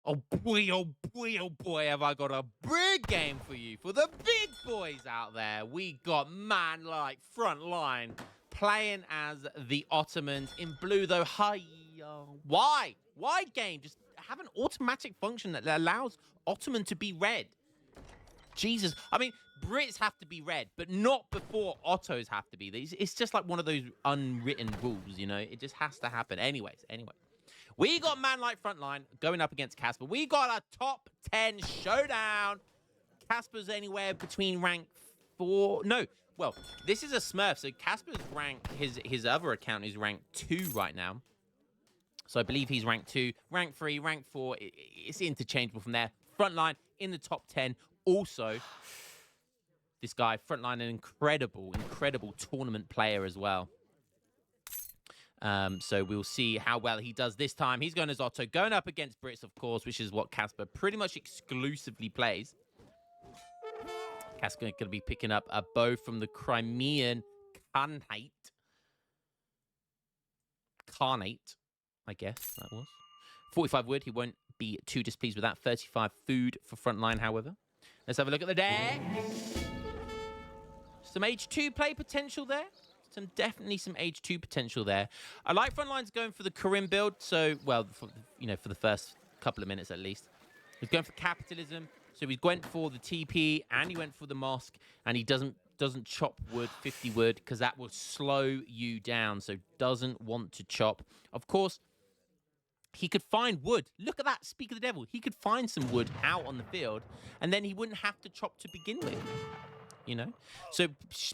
Oh boy, oh boy, oh boy, have I got a big game for you. For the big boys out there, we got man like Frontline playing as the Ottomans in blue, though. Hi, why? Why game? Just have an automatic function that allows Ottoman to be red. Jesus. I mean, Brits have to be red, but not before Ottos have to be. It's just like one of those unwritten rules, you know? It just has to happen. Anyway. We got man like Frontline going up against Casper. We got a top 10 showdown. Casper's anywhere between rank 4. No, well, this is a Smurf, so Casper's rank, his other account is rank 2 right now. So I believe he's rank 2, rank 3, rank 4. It's interchangeable from there. Frontline in the top 10. Also, this guy, Frontline, an incredible tournament player as well. So we'll see how well he does this time. He's going as Otto, going up against Brits, of course, which is what Casper pretty much exclusively plays. Casper going to be picking up a bow from the Crimean Khanate, I guess that was. 45 wood. He won't be too displeased with that. 35 food for Frontline, however. Let's have a look at the deck. Some H2 play potential there. Definitely some H2 potential there. I like Frontline's going for the Corinne build. So, well, for the first couple of minutes at least. He's going for capitalism. So he went for the TP and he went for the mosque. And he doesn't chop wood, 50 wood, because that will slow you down. So doesn't want to chop. Of course, he could find wood. Look at that, speak of the devil. He could find some wood out on the field. And then he wouldn't have to chop to begin with. You know? So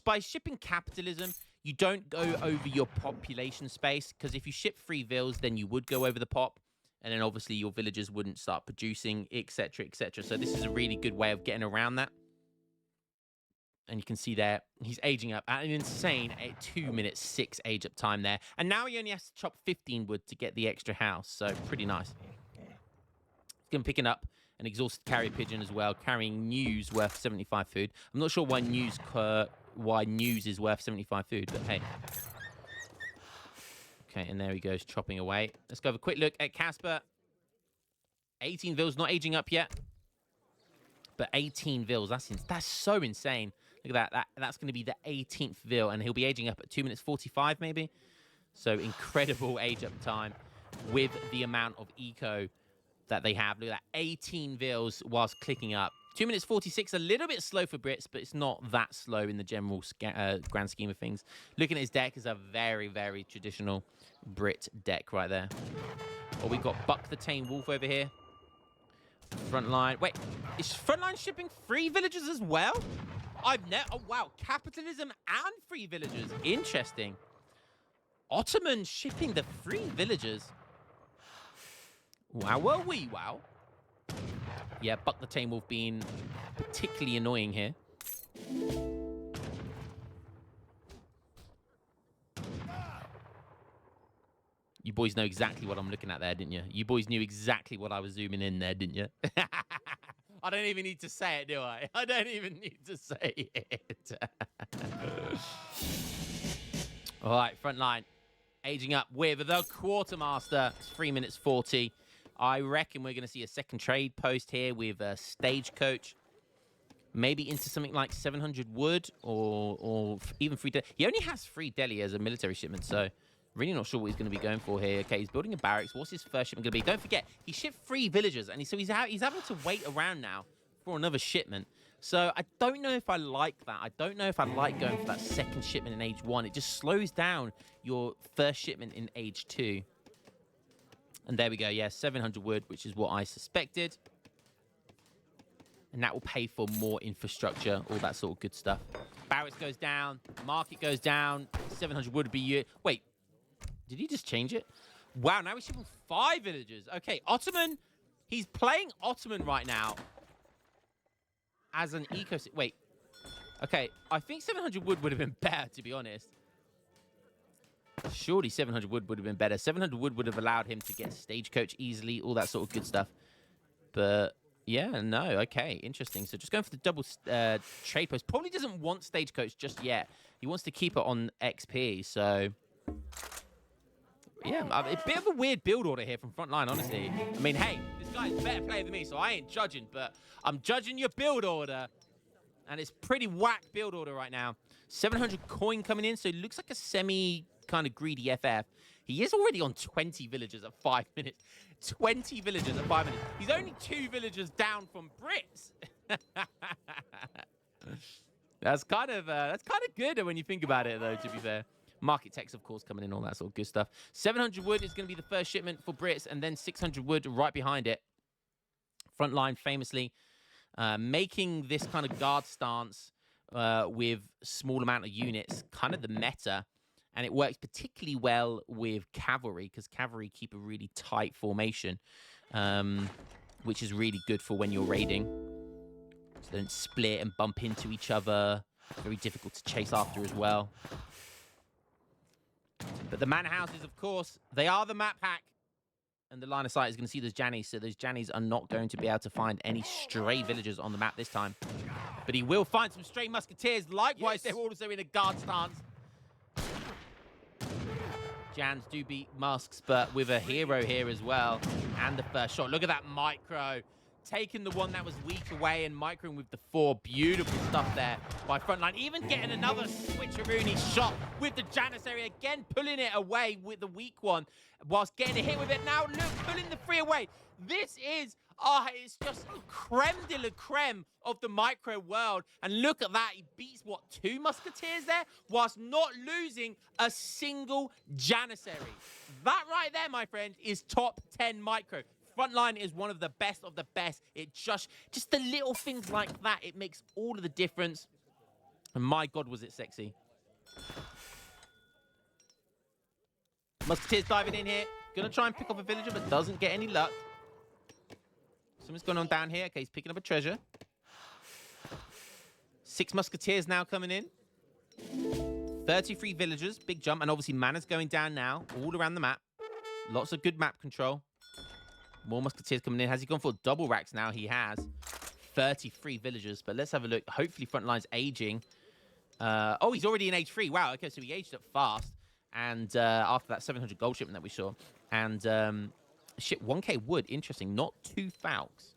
by shipping capitalism, you don't go over your population space, because if you ship free vills, then you would go over the pop, and then obviously your villagers wouldn't start producing, etc., etc. So this is a really good way of getting around that. And you can see there, he's aging up at an insane 2 minutes 6 age up time there. And now he only has to chop 15 wood to get the extra house, so pretty nice. He's going to be picking up an exhausted carrier pigeon as well, carrying news worth 75 food. I'm not sure why news is worth 75 food, but hey. Okay, and there he goes, chopping away. Let's go have a quick look at Casper. 18 vills, not aging up yet. But 18 vills, that's so insane. Look at that. That's going to be the 18th vill, and he'll be aging up at 2 minutes 45 maybe. So incredible age up time with the amount of eco that they have. Look at that, 18 vills whilst clicking up. 2 minutes 46, a little bit slow for Brits, but it's not that slow in the general grand scheme of things. Looking at his deck is a very, very traditional Brit deck right there. Oh, we got Buck the Tame Wolf over here. Frontline. Wait, is Frontline shipping free villagers as well? Oh, wow. Capitalism and free villagers. Interesting. Ottoman shipping the free villagers. Wow, wow. Yeah, Buck the Tame Wolf being particularly annoying here. You boys know exactly what I'm looking at there, didn't you? You boys knew exactly what I was zooming in there, didn't you? I don't even need to say it, do I? I don't even need to say it. All right, Frontline. Aging up with the Quartermaster. It's 3 minutes 40. I reckon we're going to see a second trade post here with a Stagecoach. Maybe into something like 700 wood or even free deli. He only has free deli as a military shipment, so really not sure what he's going to be going for here. Okay, he's building a barracks. What's his first shipment going to be? Don't forget, he shipped 3 villagers, and so he's having to wait around now for another shipment. So I don't know if I like that. I don't know if I like going for that second shipment in age 1. It just slows down your first shipment in age 2. And there we go. Yeah, 700 wood, which is what I suspected. And that will pay for more infrastructure, all that sort of good stuff. Barracks goes down. Market goes down. 700 wood would be... Wait, did he just change it? Wow, now he's shipping 5 villagers. Okay, Ottoman. He's playing Ottoman right now as an ecosystem. Wait. Okay, I think 700 wood would have been better, to be honest. Surely 700 wood would have been better. 700 wood would have allowed him to get Stagecoach easily, all that sort of good stuff. But... yeah, no, okay, interesting. So just going for the double trade post. Probably doesn't want Stagecoach just yet. He wants to keep it on XP, so... yeah, a bit of a weird build order here from Frontline, honestly. I mean, hey, this guy's a better player than me, so I ain't judging, but I'm judging your build order. And it's pretty whack build order right now. 700 coin coming in, so it looks like a semi kind of greedy FF. He is already on 20 villagers at 5 minutes. 20 villagers at 5 minutes. He's only 2 villagers down from Brits. That's kind of good when you think about it, though, to be fair. Market techs, of course, coming in, all that sort of good stuff. 700 wood is going to be the first shipment for Brits, and then 600 wood right behind it. Frontline famously making this kind of guard stance with small amount of units kind of the meta, and it works particularly well with cavalry because cavalry keep a really tight formation, which is really good for when you're raiding. So they don't split and bump into each other. Very difficult to chase after as well. But the man houses, of course, they are the map hack. And the line of sight is going to see those Jannies, so those Jannies are not going to be able to find any stray villagers on the map this time. But he will find some stray musketeers. Likewise, yes. They're also in a guard stance. Jans do beat Musks, but with a hero here as well. And the first shot. Look at that micro. Taking the one that was weak away and microing with the 4. Beautiful stuff there by Frontline. Even getting another switcheroony shot with the Janissary. Again, pulling it away with the weak one whilst getting a hit with it. Now, look, pulling the 3 away. This is, it's just creme de la creme of the micro world. And look at that. He beats, what, 2 musketeers there whilst not losing a single Janissary. That right there, my friend, is top 10 micro. Frontline is one of the best of the best. It just the little things like that, it makes all of the difference. And my God, was it sexy. Musketeers diving in here. Gonna try and pick up a villager, but doesn't get any luck. Something's going on down here. Okay, he's picking up a treasure. 6 musketeers now coming in. 33 villagers, big jump. And obviously mana's going down now, all around the map. Lots of good map control. More musketeers coming in. Has he gone for double racks now? He has. 33 villagers. But let's have a look. Hopefully Frontline's aging. Oh, he's already in age 3. Wow, okay, so he aged up fast. And after that 700 gold shipment that we saw. And ship 1k wood. Interesting. Not 2 falcons.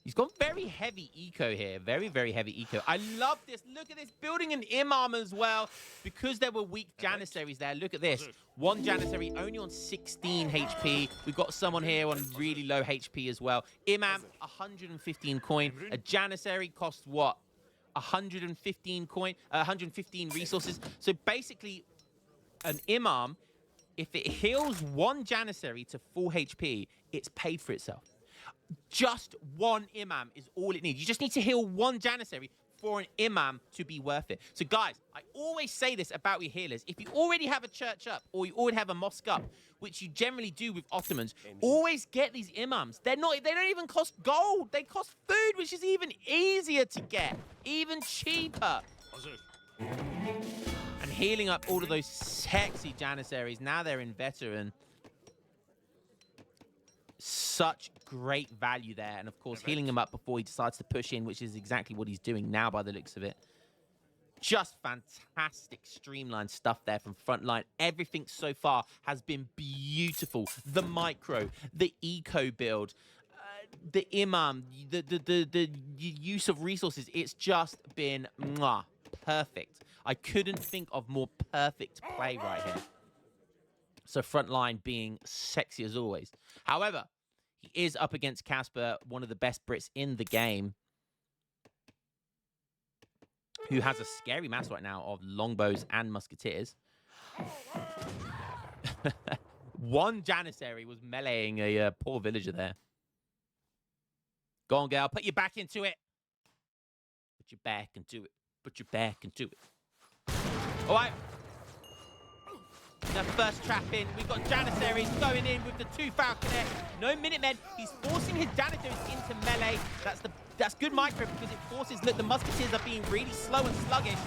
He's gone very heavy eco here. Very, very heavy eco. I love this. Look at this. Building an imam as well. Because there were weak Janissaries there. Look at this. 1 Janissary only on 16 HP. We've got someone here on really low HP as well. Imam, 115 coin. A Janissary costs what? 115 coin. 115 resources. So basically, an imam, if it heals 1 Janissary to full HP, it's paid for itself. Just 1 imam is all it needs. You just need to heal 1 Janissary for an imam to be worth it. So guys, I always say this about your healers. If you already have a church up or you already have a mosque up, which you generally do with Ottomans, always get these imams. They don't even cost gold. They cost food, which is even easier to get, even cheaper. And healing up all of those sexy Janissaries. Now they're in veteran. Such great value there. And of course, healing him up before he decides to push in, which is exactly what he's doing now by the looks of it. Just fantastic streamlined stuff there from Frontline. Everything so far has been beautiful. The micro, the eco build, the imam, the use of resources. It's just been perfect. I couldn't think of more perfect play right here. So Frontline being sexy as always. However, he is up against Casper, one of the best Brits in the game, who has a scary mass right now of longbows and musketeers. 1 Janissary was meleeing a poor villager there. Go on, girl. Put your back into it. Put your back into it. Put your back into it. All right. The first trap in. We've got Janissaries going in with the 2 Falconet. No Minutemen. He's forcing his Janissaries into melee. That's good micro because it forces. Look, the Musketeers are being really slow and sluggish,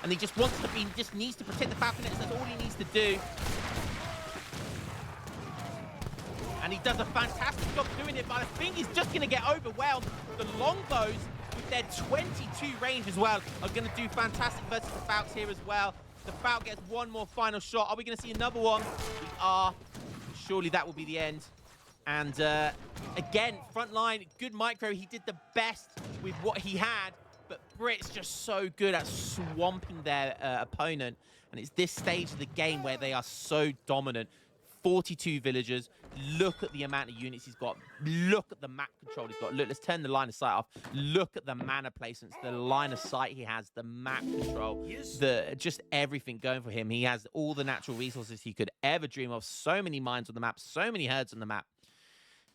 and he just just needs to protect the Falconets. That's all he needs to do. And he does a fantastic job doing it, but I think he's just going to get overwhelmed. The longbows with their 22 range as well are going to do fantastic versus the Falcons here as well. The Falcon gets 1 more final shot. Are we going to see another one? We are. Surely that will be the end. And again, Frontline, good micro. He did the best with what he had, but Brit's just so good at swamping their opponent. And it's this stage of the game where they are so dominant. 42 villagers. Look at the amount of units he's got. Look at the map control he's got. Look, let's turn the line of sight off. Look at the mana placements, the line of sight he has, the map control, just everything going for him. He has all the natural resources he could ever dream of. So many mines on the map, so many herds on the map.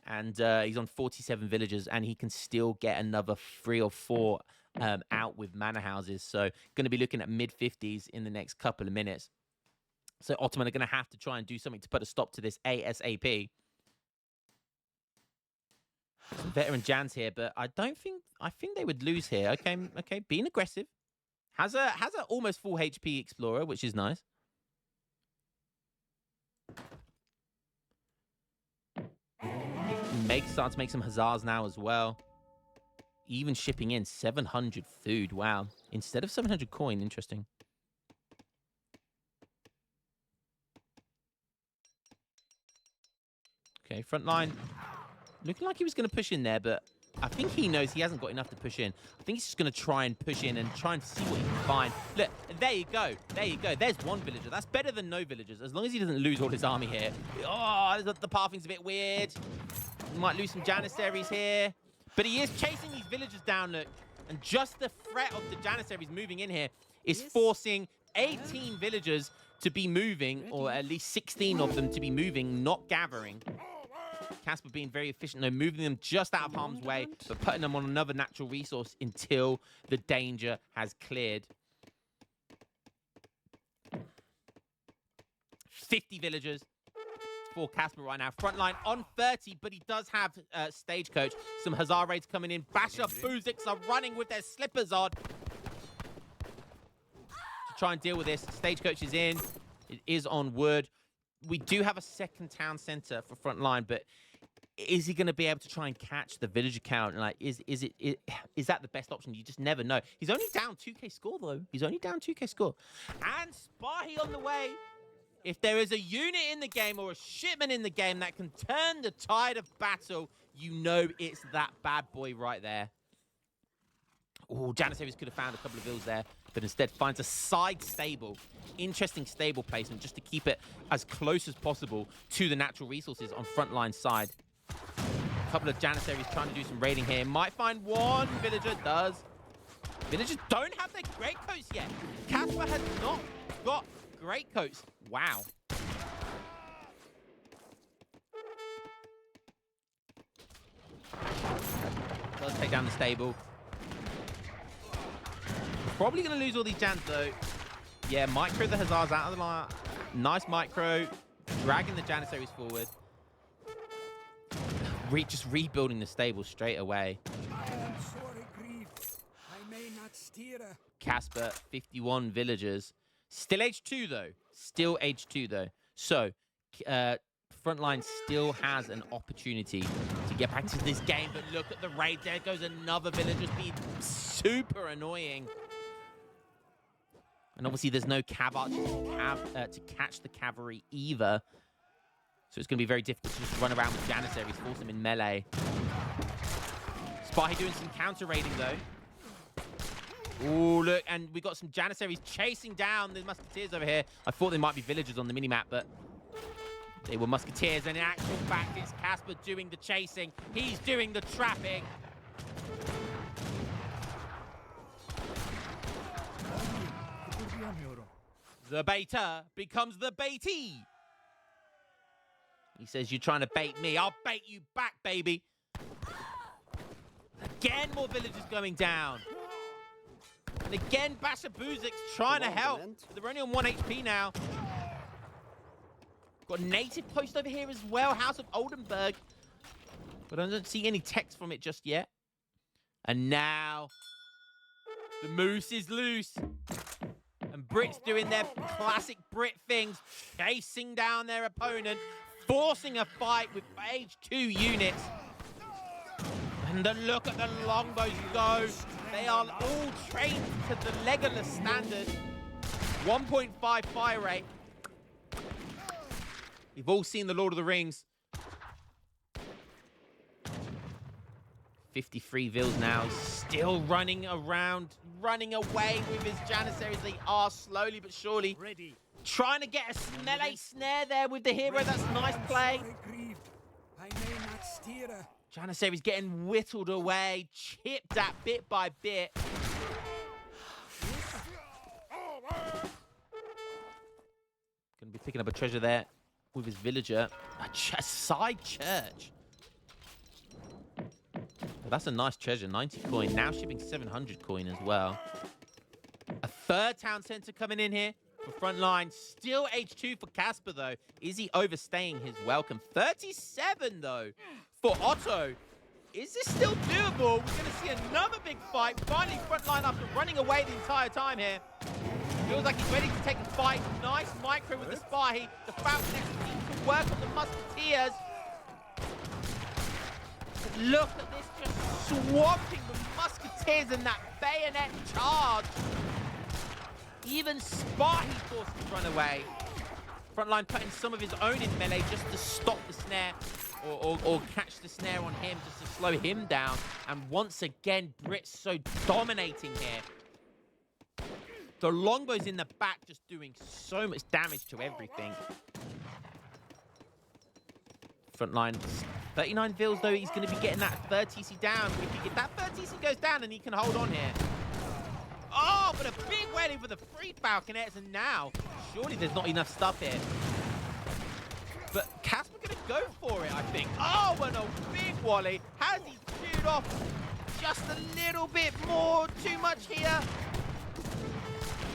And he's on 47 villagers, and he can still get another 3 or 4 out with mana houses. So going to be looking at mid-50s in the next couple of minutes. So Ottoman are going to have to try and do something to put a stop to this ASAP. Some veteran Jans here, but I think they would lose here. Okay, being aggressive. Has a almost full HP Explorer, which is nice. Starting to make some huzzahs now as well. Even shipping in 700 food. Wow. Instead of 700 coin. Interesting. Okay, Frontline. Looking like he was going to push in there, but I think he knows he hasn't got enough to push in. I think he's just going to try and push in and try and see what he can find. Look, there you go. There you go. There's one villager. That's better than no villagers, as long as he doesn't lose all his army here. Oh, the pathing's a bit weird. He might lose some Janissaries here. But he is chasing these villagers down, look. And just the threat of the Janissaries moving in here is forcing 18 villagers to be moving, or at least 16 of them to be moving, not gathering. Casper being very efficient, though, moving them just out of harm's way, but putting them on another natural resource until the danger has cleared. 50 villagers for Casper right now. Frontline on 30, but he does have Stagecoach. Some Hussar raids coming in. Basher Buziks are running with their slippers on to try and deal with this. Stagecoach is in. It is on wood. We do have a second town center for Frontline, but is he going to be able to try and catch the villager count? Like, is that the best option? You just never know. He's only down 2k score, though. He's only down 2k score. And Spahi on the way. If there is a unit in the game or a shipment in the game that can turn the tide of battle, you know it's that bad boy right there. Oh, Janissaries could have found a couple of vills there, but instead finds a side stable. Interesting stable placement just to keep it as close as possible to the natural resources on Frontline side. A couple of Janissaries trying to do some raiding here. Might find one villager, does. Villagers don't have their greatcoats yet. Casper has not got greatcoats. Wow. Does take down the stable. Probably going to lose all these Jans, though. Yeah, micro the Hussars out of the line. Nice micro. Dragging the Janissaries forward. Just rebuilding the stable straight away. I am sorry, grief. I may not steer. Casper, 51 villagers. Still H2, though. Still H2, though. So, Frontline still has an opportunity to get back to this game. But look at the raid. There goes another villager being super annoying. And obviously, there's no cav archers to catch the cavalry either. So it's going to be very difficult to just run around with Janissaries, force them in melee. Spahi doing some counter raiding, though. Ooh, look, and we got some Janissaries chasing down the musketeers over here. I thought they might be villagers on the minimap, but they were musketeers. And in actual fact, it's Casper doing the chasing. He's doing the trapping. The baiter becomes the baitee. He says, you're trying to bait me. I'll bait you back, baby. Again, more villagers going down. And again, Basher Buzik's trying to help. They're only on 1 HP now. Got a native post over here as well. House of Oldenburg. But I don't see any text from it just yet. And now, the moose is loose. And Brit's doing their classic Brit things. Chasing down their opponent. Forcing a fight with H2 units. And the look at the longbows go. They are all trained to the Legolas standard. 1.5 fire rate. You've all seen The Lord of the Rings. 53 vills now. He's still running around, running away with his Janissaries. They are slowly but surely Ready. trying to get a melee snare there with the hero. That's nice play. I may not steer. Janissary's getting whittled away, chipped at bit by bit. Gonna be picking up a treasure there with his villager. A side church. Well, that's a nice treasure, 90 coin. Now shipping 700 coin as well. A third town center coming in here for Frontline. Still H2 for Casper, though. Is he overstaying his welcome? 37, though, for Otto. Is this still doable? We're going to see another big fight. Finally, Frontline after running away the entire time here. Feels like he's ready to take the fight. Nice micro with the Spahi. The Falconex needs to work on the Musketeers. But look at this, just swamping the Musketeers in that bayonet charge. Even Spahi forced to run away. Frontline putting some of his own in melee just to stop the snare or catch the snare on him, just to slow him down. And once again, Brit's so dominating here. The longbows in the back just doing so much damage to everything. Frontline, 39 vills though. He's going to be getting that third TC down. If that third TC goes down, then he can hold on here. Oh, but a big whammy for the free Falconets, and now surely there's not enough stuff here. But Casper going to go for it, I think. Oh, and a big volley. Has he chewed off just a little bit more? Too much here.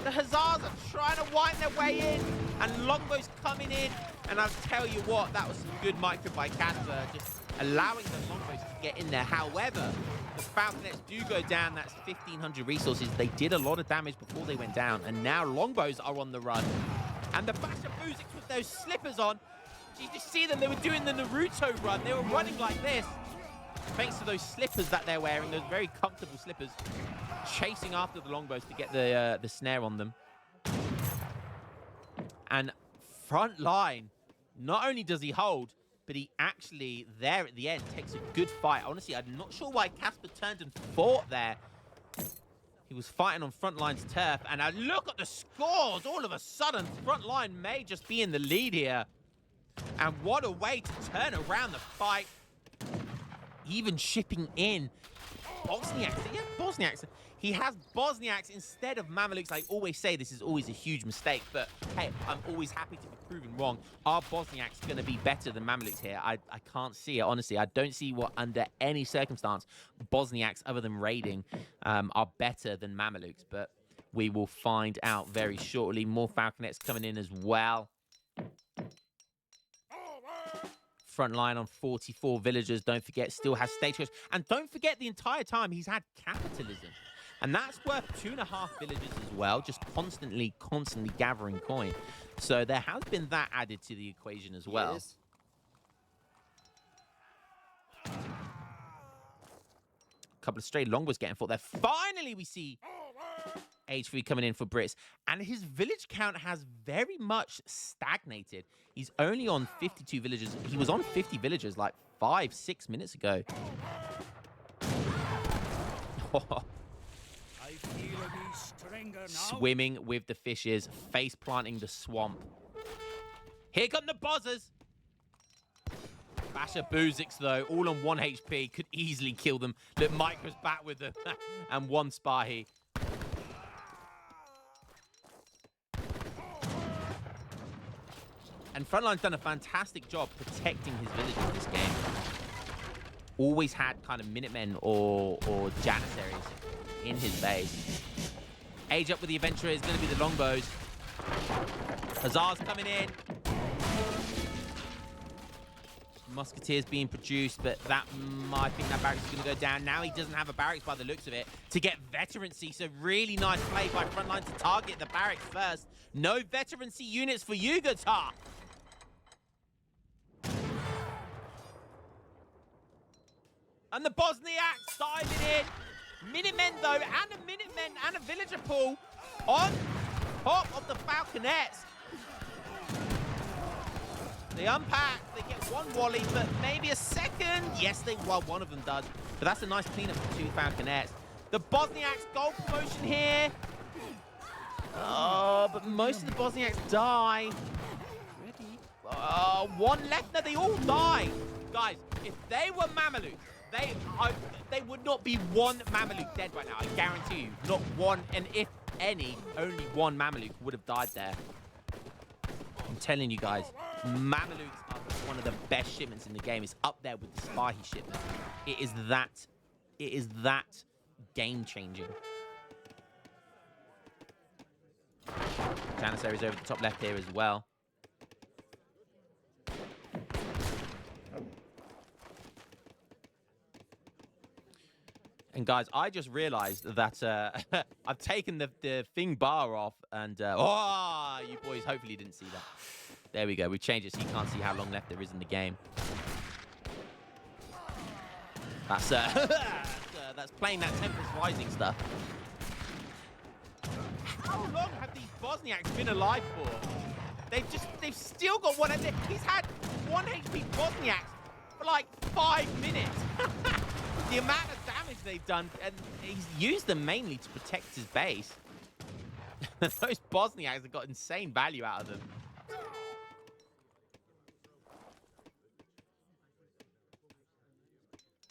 The Hussars are trying to wind their way in, and Longbow's coming in. And I'll tell you what, that was some good micro by Casper, just allowing the Longbows to get in there. However, the Falconets do go down. That's 1,500 resources. They did a lot of damage before they went down, and now Longbows are on the run. And the Basha Bosniaks with those slippers on, you just see them, they were doing the Naruto run. They were running like this, thanks to those slippers that they're wearing, those very comfortable slippers, chasing after the Longbows to get the snare on them. And Frontline, not only does he hold, but he actually, there at the end, takes a good fight. Honestly, I'm not sure why Casper turned and fought there. He was fighting on Frontline's turf, and look at the scores! All of a sudden, Frontline may just be in the lead here. And what a way to turn around the fight. Even shipping in Bosniaks. Yeah, Bosniaks. He has Bosniaks instead of Mamelukes. I always say this is always a huge mistake, but hey, I'm always happy to be proven wrong. Are Bosniaks going to be better than Mamelukes here? I can't see it, honestly. I don't see what, under any circumstance, Bosniaks, other than raiding, are better than Mamelukes, but we will find out very shortly. More Falconets coming in as well. Frontline on 44 villagers, don't forget, still has stagecoach. And don't forget, the entire time he's had capitalism. And that's worth 2.5 villages as well, just constantly gathering coin. So there has been that added to the equation as well. Yes. A couple of stray longbows getting fought there. Finally, we see H3 coming in for Brits, and his village count has very much stagnated. He's only on 52 villagers. He was on 50 villagers like 5-6 minutes ago. I feel me stronger now. Swimming with the fishes, face planting the swamp. Here come the bozzers. Basha Bosniaks, though, all on 1 HP, could easily kill them. Look, Micro's back with them, and 1 Spahi. And Frontline's done a fantastic job protecting his village in this game. Always had kind of Minutemen or Janissaries in his base. Age up with the Adventurer is going to be the Longbows. Hussars coming in. Musketeers being produced, but I think that barracks is going to go down. Now he doesn't have a barracks by the looks of it to get veterancy. So really nice play by Frontline to target the barracks first. No veterancy units for you, Guitar. And the Bosniaks diving in. Minutemen, though, and a Minutemen and a villager pool on top of the Falconets. They unpack. They get one Wally, but maybe a second. Yes, well, one of them does. But that's a nice cleanup for 2 Falconets. The Bosniaks gold promotion here. Oh, but most of the Bosniaks die. Ready? One left. No, they all die. Guys, if they were Mamelukes, they would not be one Mameluke dead right now. I guarantee you. Not one. And if any, only one Mameluke would have died there. I'm telling you guys, Mamelukes are one of the best shipments in the game. It's up there with the Spahi shipment. It is that game-changing. Janissary's over the top left here as well. And guys, I just realized that I've taken the thing bar off, and oh, you boys hopefully didn't see that. There we go. We've changed it so you can't see how long left there is in the game. That's that's playing that Tempest Rising stuff. How long have these Bosniaks been alive for? They've still got one. He's had 1 HP Bosniaks for like 5 minutes. The amount of damage they've done, and he's used them mainly to protect his base. Those Bosniaks have got insane value out of them.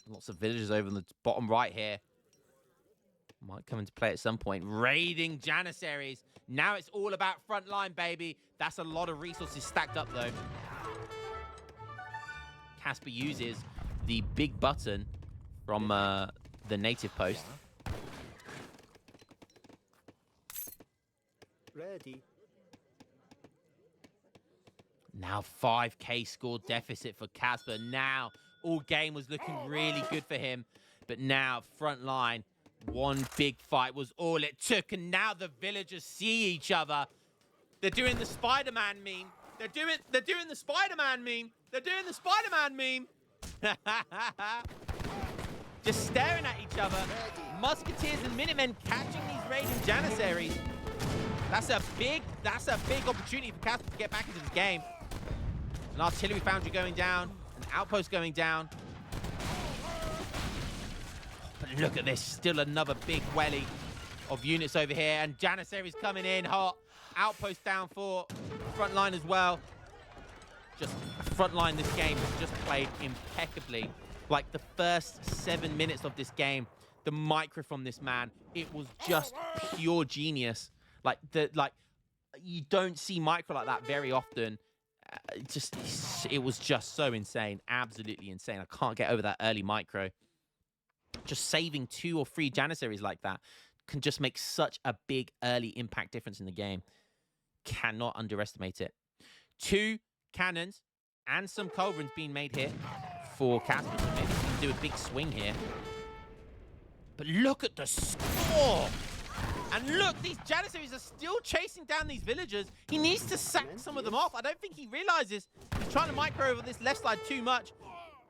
Lots of villagers over on the bottom right here. Might come into play at some point. Raiding Janissaries. Now it's all about Frontline, baby. That's a lot of resources stacked up, though. Casper uses the big button from the native post. Ready. Now 5k score deficit for Casper. Now all game was looking really good for him. But now Frontline, one big fight was all it took. And now the villagers see each other. They're doing the Spider-Man meme. They're doing the Spider-Man meme. They're doing the Spider-Man meme. Just staring at each other. Musketeers and Minutemen catching these raiding Janissaries. That's a big opportunity for Casper to get back into this game. An artillery foundry going down. An outpost going down. But look at this. Still another big welly of units over here. And Janissary's coming in hot. Outpost down for Frontline as well. Just Frontline this game has just played impeccably. Like the first 7 minutes of this game, the micro from this man, it was just pure genius. Like you don't see micro like that very often. It was just so insane, absolutely insane. I can't get over that early micro. Just saving 2 or 3 Janissaries like that can just make such a big early impact difference in the game. Cannot underestimate it. 2 cannons and some culverins being made here for Casper. So maybe he can do a big swing here. But look at the score! And look, these Janissaries are still chasing down these villagers. He needs to sack some of them off. I don't think he realizes he's trying to micro over this left side too much.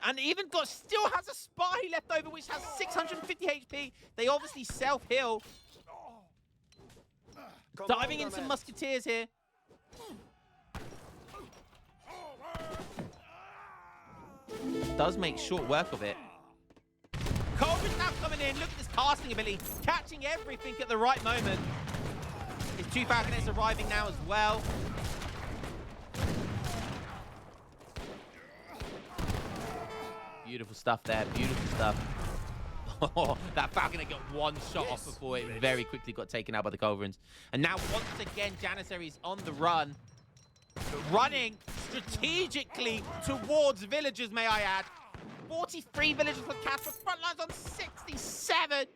And even still has a Spahi left over, which has 650 HP. They obviously self-heal. Diving in some musketeers here. Does make short work of it. Colvin's now coming in. Look at this casting ability. Catching everything at the right moment. His 2 Falconets arriving now as well. Beautiful stuff there. Beautiful stuff. Oh, that Falconet got one shot off before it very quickly got taken out by the Culverins. And now once again, Janissary's on the run. Running strategically towards villagers, may I add. 43 villagers for Casper. Frontline's on 67.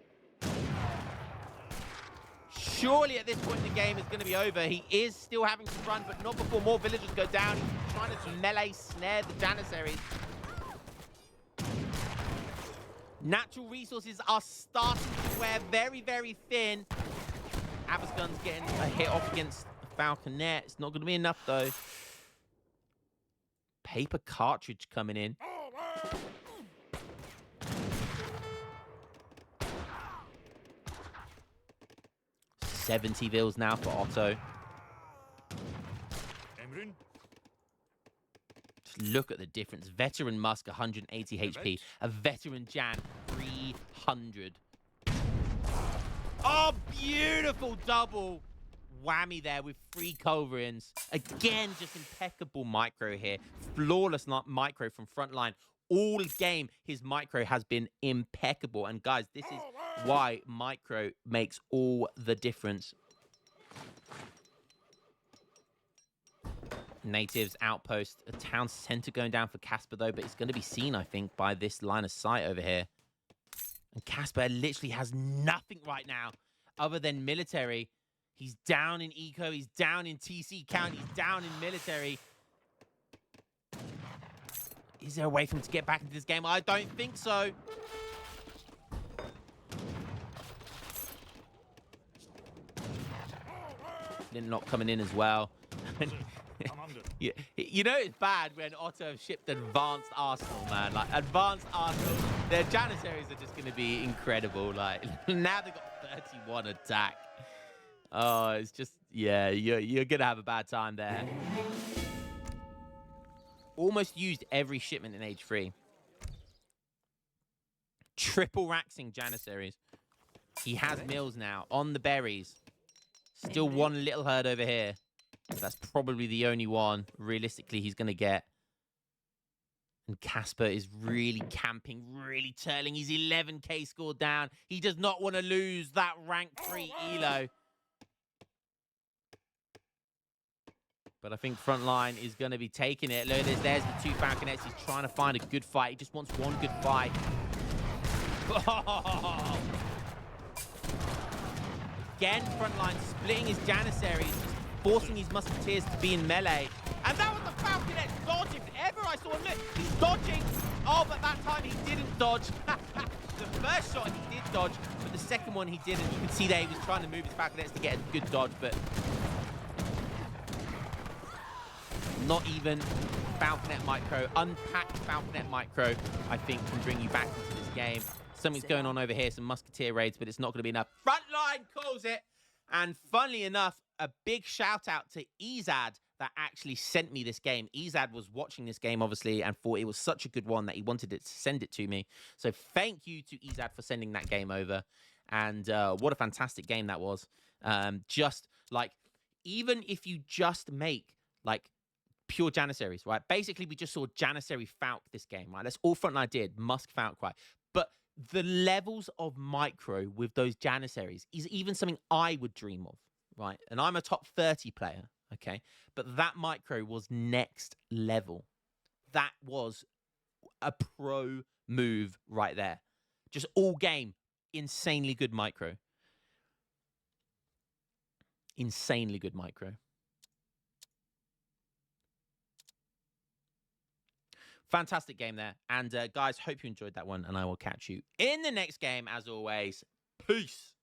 Surely at this point in the game it's going to be over. He is still having to run, but not before more villagers go down. He's trying to melee snare the Janissaries. Natural resources are starting to wear very, very thin. Abasgun's getting a hit off against the Falconet. It's not going to be enough, though. Paper cartridge coming in. $70 vills now for Otto. just look at the difference. Veteran Musk, 180 HP. A veteran Jan, 300. Oh, beautiful double whammy there with 3 Culverins. Again, just impeccable micro here. Flawless micro from Frontline. All game, his micro has been impeccable. And guys, this is why micro makes all the difference. Natives, outpost, a town center going down for Casper, though. But it's going to be seen, I think, by this line of sight over here. And Casper literally has nothing right now other than military. He's down in eco. He's down in TC count. He's down in military. Is there a way for him to get back into this game? I don't think so. Not coming in as well. Yeah, you know it's bad when Otto have shipped advanced Arsenal, man. Like, advanced Arsenal, their Janissaries are just going to be incredible. Like, now they've got 31 attack. Oh, it's just, yeah, you're going to have a bad time there. Almost used every shipment in age 3. Triple raxing Janissaries. He has mills now on the berries. Still one little herd over here. But that's probably the only one, realistically, he's going to get. And Casper is really camping, really turtling. He's 11k scored down. He does not want to lose that rank 3 elo. But I think Frontline is going to be taking it. Look, there's the 2 Falconets. He's trying to find a good fight. He just wants one good fight. Oh. Again, Frontline splitting his Janissaries, forcing his Musketeers to be in melee. And that was the Falconet dodge, if ever I saw him. Look, he's dodging. Oh, but that time he didn't dodge. The first shot he did dodge, but the second one he didn't. You could see there he was trying to move his Falconets to get a good dodge, but not even Falconet micro. Unpacked Falconet micro, I think, can bring you back into this game. Something's going on over here, some Musketeer raids, but it's not going to be enough. Frontline calls it. And funnily enough, a big shout out to Ezad that actually sent me this game. Ezad was watching this game, obviously, and thought it was such a good one that he wanted to send it to me. So thank you to Ezad for sending that game over. And what a fantastic game that was. Just like, even if you just make like pure Janissaries, right? Basically, we just saw Janissary Falc this game, right? That's all Frontline did. Musk Falc, right? But the levels of micro with those Janissaries is even something I would dream of, right? And I'm a top 30 player, okay? But that micro was next level. That was a pro move right there. Just all game, insanely good micro. Insanely good micro. Fantastic game there. And guys, hope you enjoyed that one. And I will catch you in the next game. As always, peace.